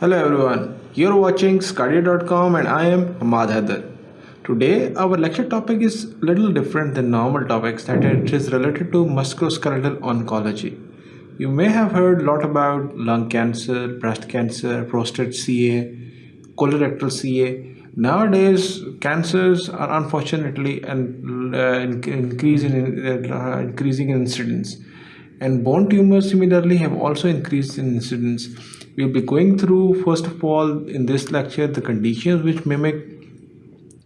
Hello everyone, you're watching sqadia.com and I am Hammad Haider. Today our lecture topic is a little different than normal topics, that it is related to musculoskeletal oncology. You may have heard a lot about lung cancer, breast cancer, prostate CA, colorectal CA. Nowadays cancers are unfortunately increasing in incidence, and bone tumors similarly have also increased in incidence. We'll be going through, first of all, in this lecture, the conditions which mimic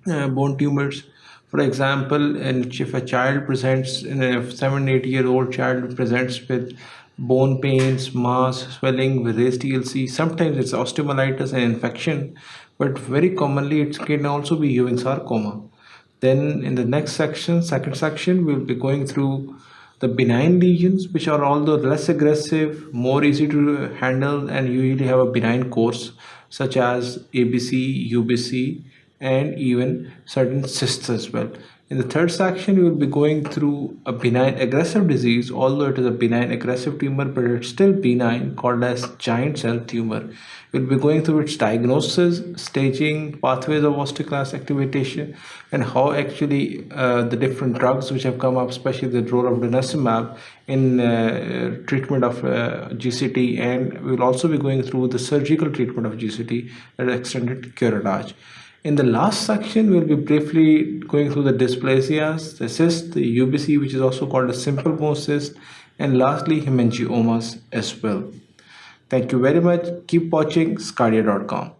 bone tumors. For example, if a child presents, in a 7 8 year old child presents with bone pains, mass, swelling with raised TLC, sometimes it's osteomyelitis and infection, but very commonly it can also be Ewing sarcoma. Then in the next section, second section, we'll be going through the benign lesions, which are although less aggressive, more easy to handle, and usually have a benign course, such as ABC, UBC, and even certain cysts as well. In the third section, we will be going through a benign aggressive disease, although it is a benign aggressive tumor, but it's still benign, called as giant cell tumor. We'll be going through its diagnosis, staging, pathways of osteoclast activation, and how actually the different drugs which have come up, especially the role of denosumab in treatment of GCT, and we'll also be going through the surgical treatment of GCT, that is extended curettage. In the last section, we'll be briefly going through the dysplasias, the cyst, the UBC, which is also called a simple bone cyst, and lastly, hemangiomas as well. Thank you very much. Keep watching sqadia.com.